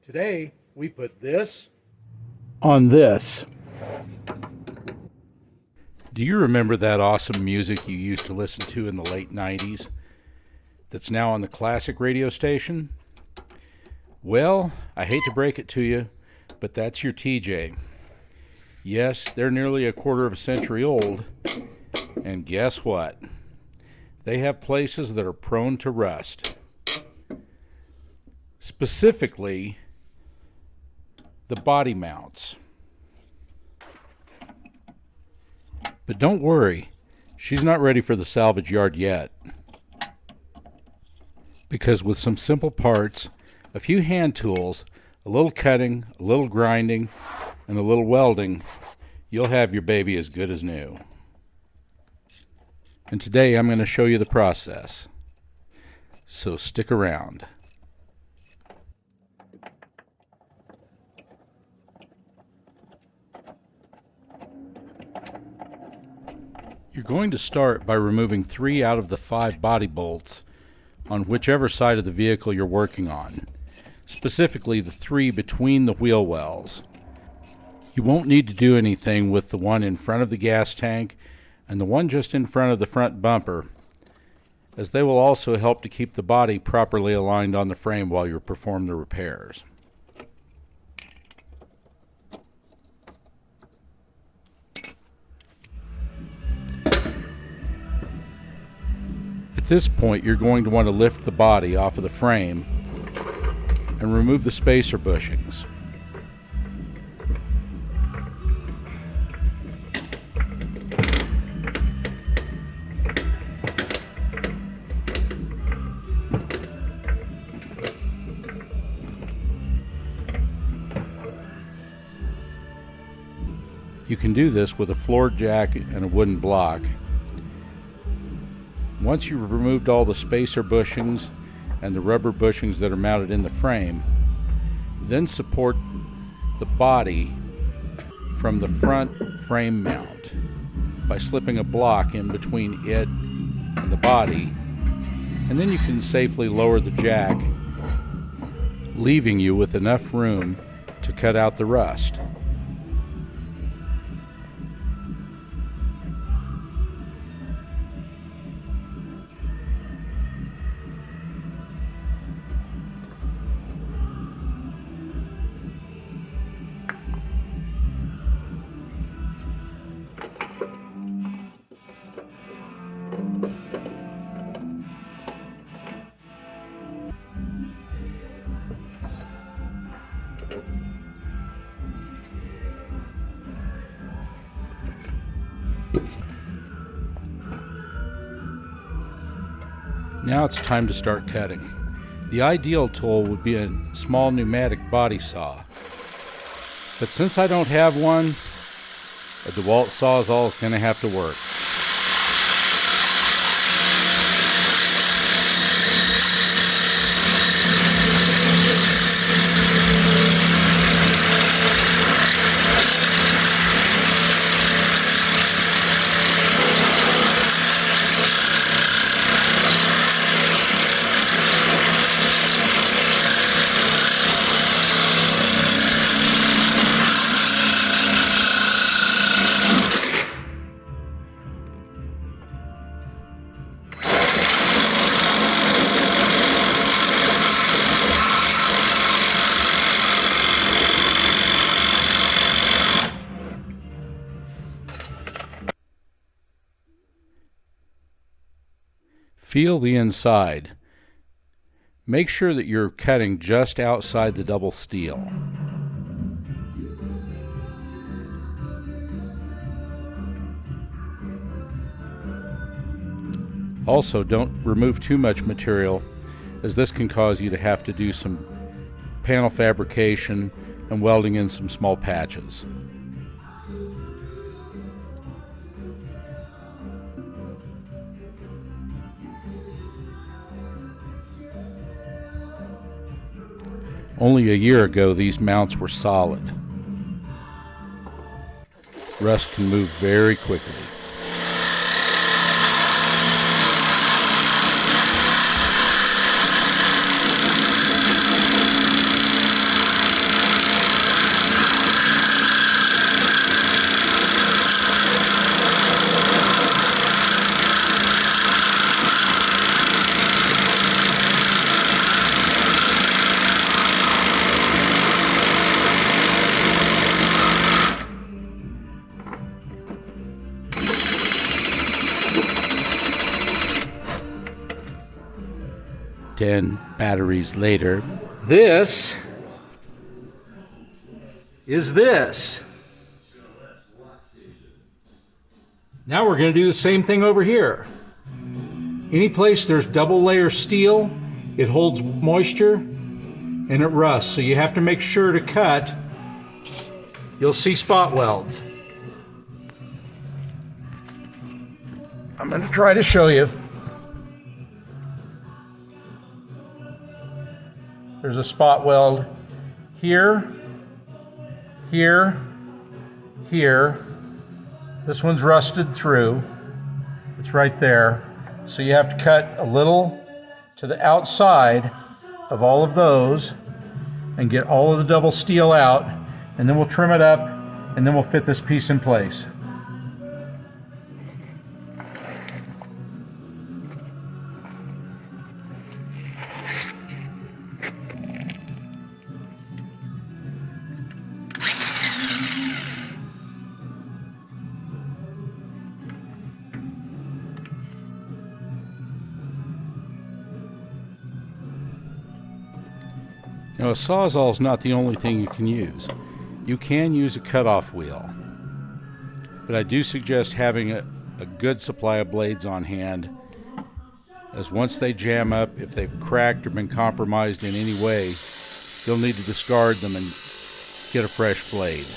Today, we put this on this. Do you remember that awesome music you used to listen to in the late 90s that's now on the classic radio station? Well, I hate to break it to you, but that's your TJ. Yes, they're nearly a quarter of a century old, and guess what? They have places that are prone to rust. Specifically, the body mounts. But don't worry, she's not ready for the salvage yard yet. Because with some simple parts, a few hand tools, a little cutting, a little grinding, and a little welding, you'll have your baby as good as new. And today I'm going to show you the process. So stick around. You're going to start by removing 3 out of the 5 body bolts on whichever side of the vehicle you're working on, specifically the 3 between the wheel wells. You won't need to do anything with the one in front of the gas tank and the one just in front of the front bumper, as they will also help to keep the body properly aligned on the frame while you perform the repairs. At this point, you're going to want to lift the body off of the frame and remove the spacer bushings. You can do this with a floor jack and a wooden block. Once you've removed all the spacer bushings and the rubber bushings that are mounted in the frame, then support the body from the front frame mount by slipping a block in between it and the body, and then you can safely lower the jack, leaving you with enough room to cut out the rust. Now it's time to start cutting. The ideal tool would be a small pneumatic body saw. But since I don't have one, a DeWalt saw is all it's going to have to work. Feel the inside. Make sure that you're cutting just outside the double steel. Also, don't remove too much material, as this can cause you to have to do some panel fabrication and welding in some small patches. Only a year ago, these mounts were solid. Rust can move very quickly. 10 batteries later. This is this. Now we're going to do the same thing over here. Any place there's double layer steel, it holds moisture and it rusts. So you have to make sure to cut. You'll see spot welds. I'm going to try to show you. There's a spot weld here, here, here. This one's rusted through. It's right there. So you have to cut a little to the outside of all of those and get all of the double steel out, and then we'll trim it up and then we'll fit this piece in place. Now, a Sawzall is not the only thing you can use. You can use a cutoff wheel, but I do suggest having a good supply of blades on hand, as once they jam up, if they've cracked or been compromised in any way, you'll need to discard them and get a fresh blade.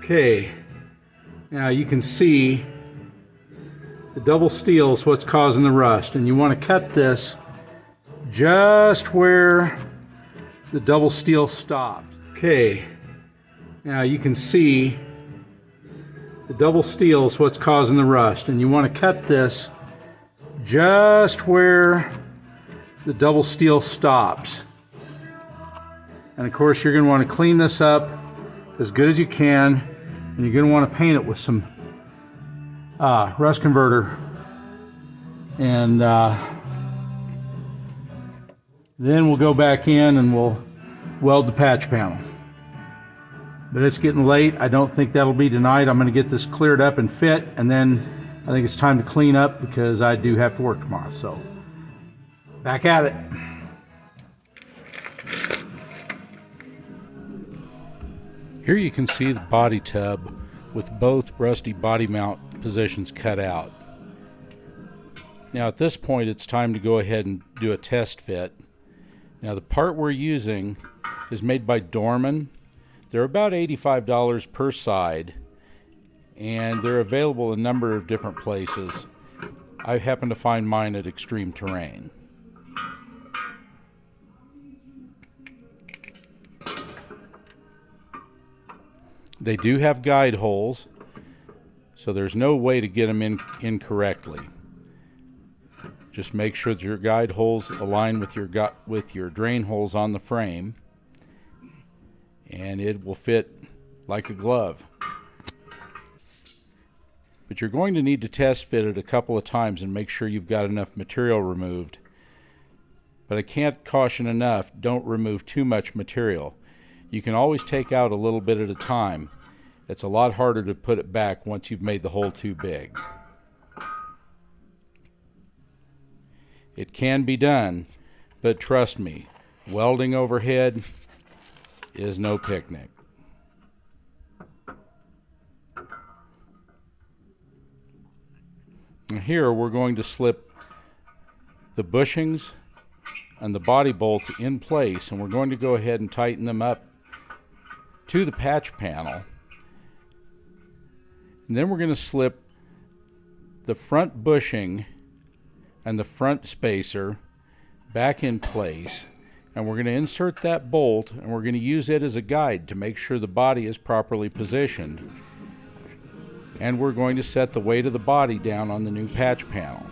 Okay, now you can see the double steel is what's causing the rust, and you want to cut this just where the double steel stopped. Okay, now you can see the double steel is what's causing the rust, and you want to cut this just where the double steel stops. And of course you're going to want to clean this up as good as you can, and you're going to want to paint it with some rust converter, and then we'll go back in and we'll weld the patch panel. But it's getting late. I don't think that'll be tonight. I'm going to get this cleared up and fit, and then I think it's time to clean up because I do have to work tomorrow. So back at it. Here you can see the body tub with both rusty body mount positions cut out. Now at this point it's time to go ahead and do a test fit. Now the part we're using is made by Dorman. They're about $85 per side, and they're available in a number of different places. I happen to find mine at Extreme Terrain. They do have guide holes, so there's no way to get them in incorrectly. Just make sure that your guide holes align with your drain holes on the frame, and it will fit like a glove. But you're going to need to test fit it a couple of times and make sure you've got enough material removed. But I can't caution enough, don't remove too much material. You can always take out a little bit at a time. It's a lot harder to put it back once you've made the hole too big. It can be done, but trust me, welding overhead is no picnic. Now here we're going to slip the bushings and the body bolts in place, and we're going to go ahead and tighten them up to the patch panel. And then we're going to slip the front bushing and the front spacer back in place, and we're going to insert that bolt, and we're going to use it as a guide to make sure the body is properly positioned. And we're going to set the weight of the body down on the new patch panel.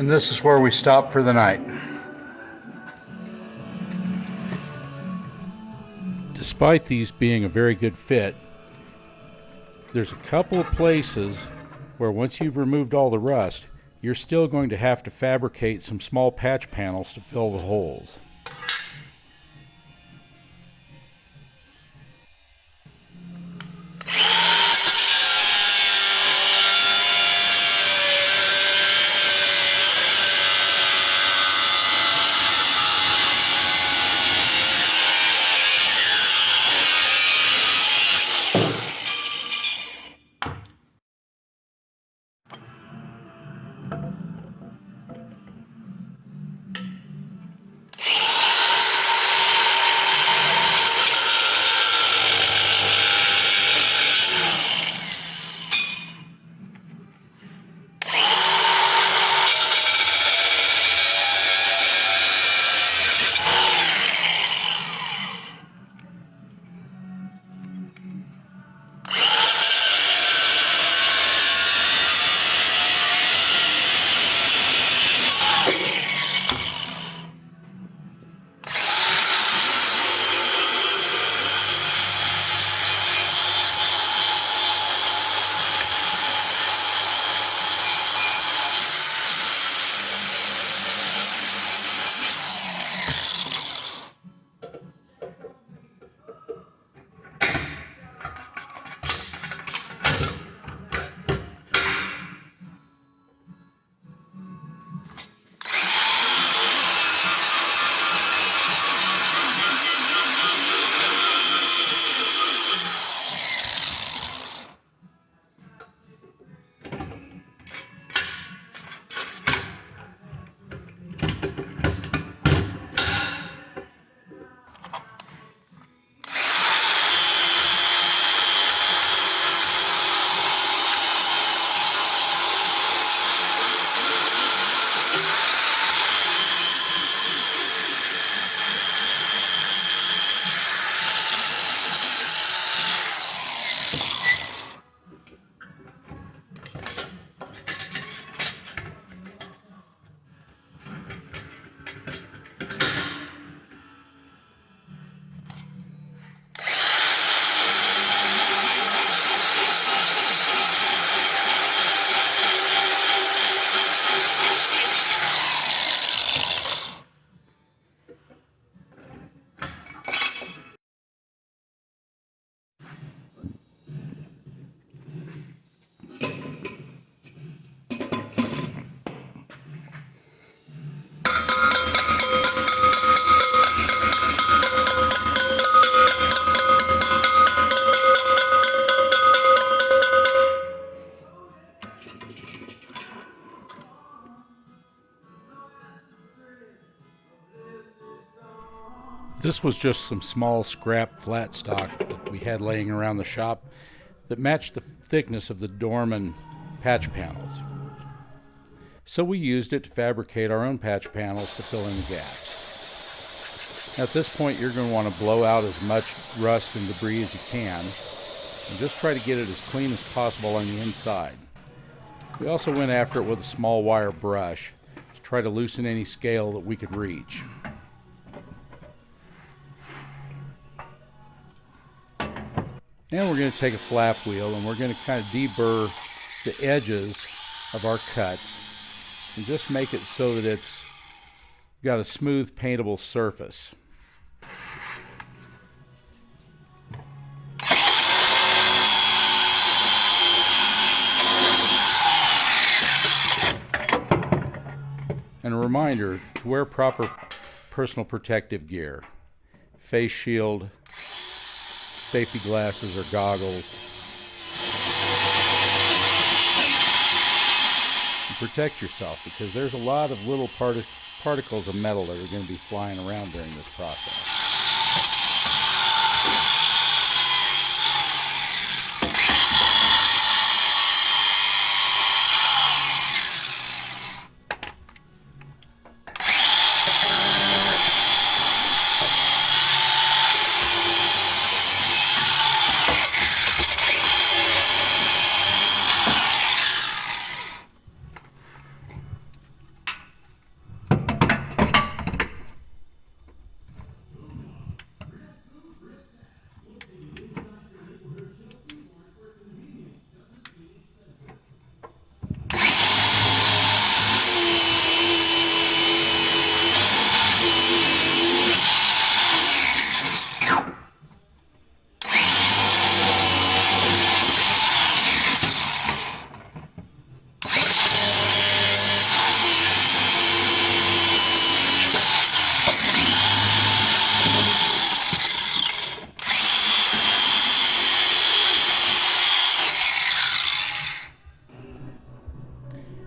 And this is where we stop for the night. Despite these being a very good fit, there's a couple of places where once you've removed all the rust, you're still going to have to fabricate some small patch panels to fill the holes. This was just some small scrap flat stock that we had laying around the shop that matched the thickness of the Dorman patch panels. So we used it to fabricate our own patch panels to fill in the gaps. Now at this point you're going to want to blow out as much rust and debris as you can and just try to get it as clean as possible on the inside. We also went after it with a small wire brush to try to loosen any scale that we could reach. Now we're going to take a flap wheel and we're going to kind of deburr the edges of our cuts and just make it so that it's got a smooth paintable surface. And a reminder to wear proper personal protective gear: face shield, safety glasses or goggles. And protect yourself, because there's a lot of little particles of metal that are going to be flying around during this process.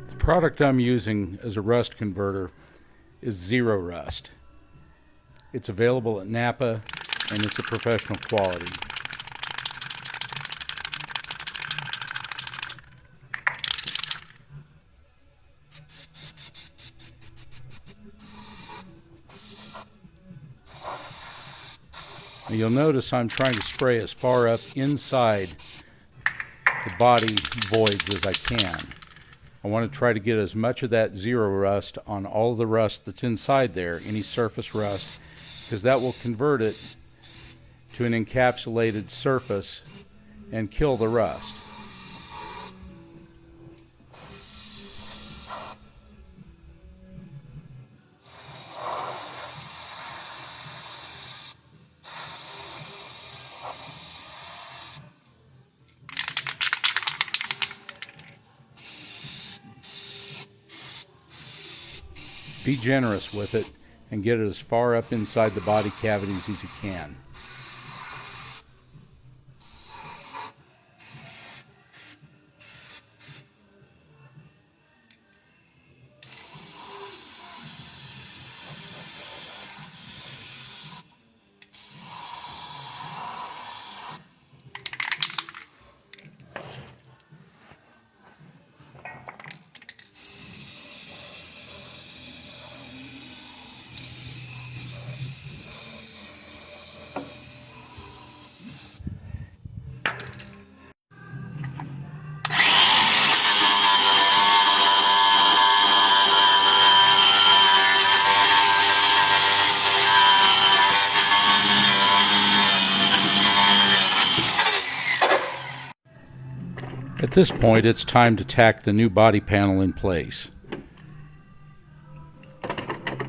The product I'm using as a rust converter is Zero Rust. It's available at Napa and it's a professional quality. Now you'll notice I'm trying to spray as far up inside the body voids as I can. I want to try to get as much of that Zero Rust on all the rust that's inside there, any surface rust, because that will convert it to an encapsulated surface and kill the rust. Be generous with it and get it as far up inside the body cavities as you can. At this point, it's time to tack the new body panel in place.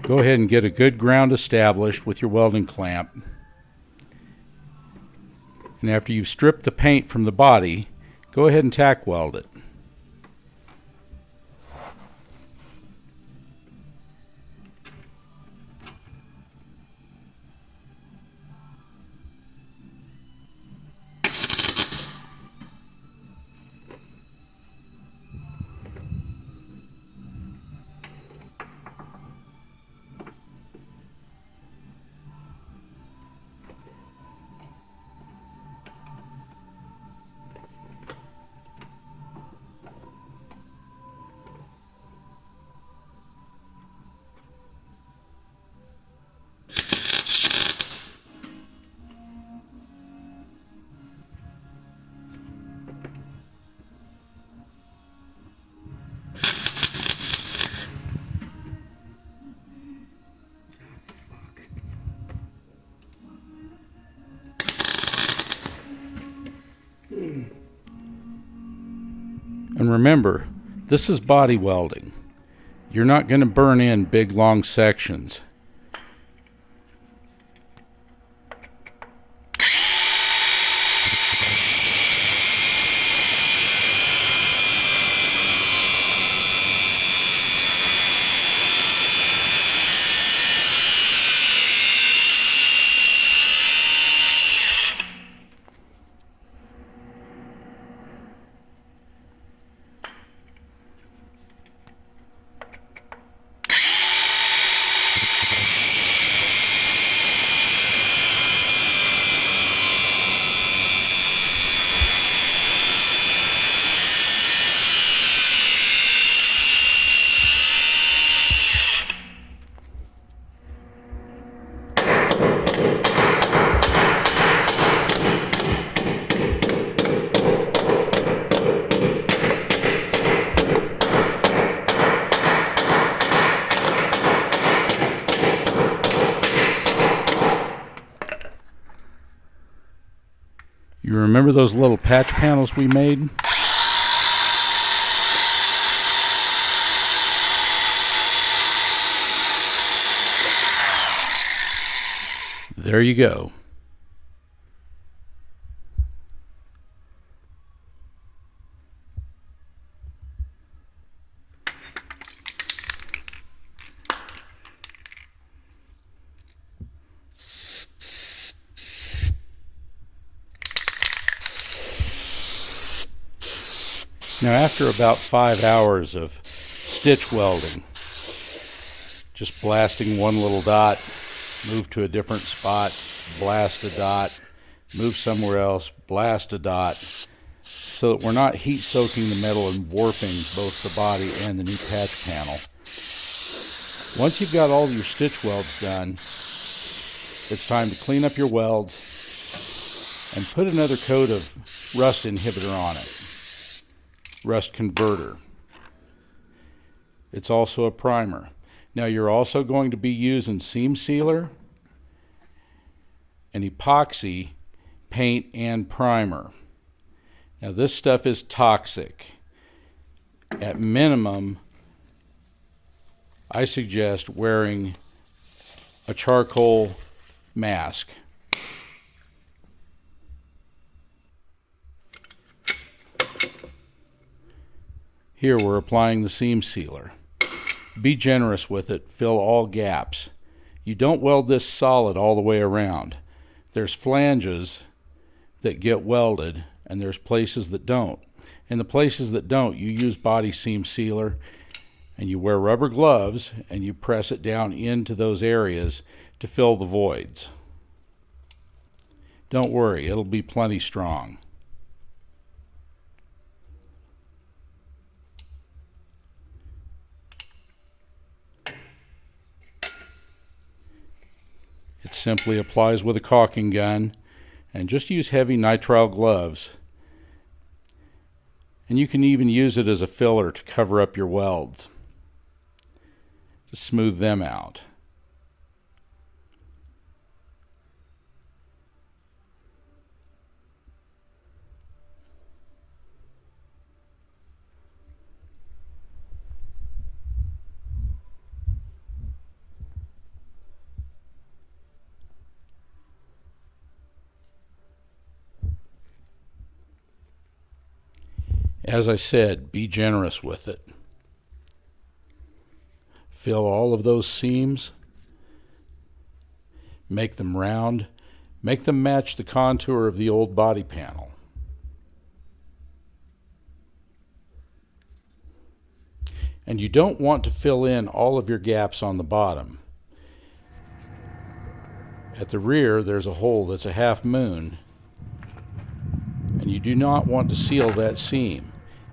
Go ahead and get a good ground established with your welding clamp. And after you've stripped the paint from the body, go ahead and tack weld it. remember, this is body welding. You're not going to burn in big long sections. You remember those little patch panels we made? There you go. Now, after about 5 hours of stitch welding, just blasting one little dot, move to a different spot, blast a dot, move somewhere else, blast a dot, so that we're not heat soaking the metal and warping both the body and the new patch panel. Once you've got all your stitch welds done, it's time to clean up your welds and put another coat of rust inhibitor on it. Rust converter. It's also a primer. Now you're also going to be using seam sealer and epoxy paint and primer. Now this stuff is toxic. At minimum, I suggest wearing a charcoal mask. Here we're applying the seam sealer. Be generous with it, fill all gaps. You don't weld this solid all the way around. There's flanges that get welded and there's places that don't. In the places that don't, you use body seam sealer and you wear rubber gloves and you press it down into those areas to fill the voids. Don't worry, it'll be plenty strong. It simply applies with a caulking gun, and just use heavy nitrile gloves. And you can even use it as a filler to cover up your welds, to smooth them out. As I said, be generous with it. Fill all of those seams. Make them round. Make them match the contour of the old body panel. And you don't want to fill in all of your gaps on the bottom. At the rear, there's a hole that's a half moon, and you do not want to seal that seam.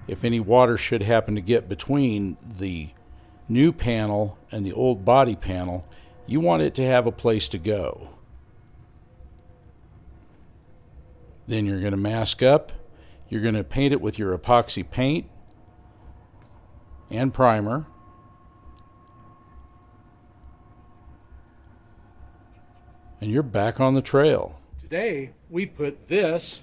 If any water should happen to get between the new panel and the old body panel, you want it to have a place to go. Then you're going to mask up. You're going to paint it with your epoxy paint and primer. And you're back on the trail. Today we put this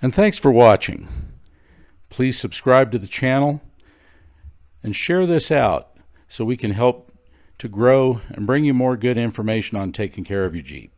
And thanks for watching. Please subscribe to the channel and share this out so we can help to grow and bring you more good information on taking care of your Jeep.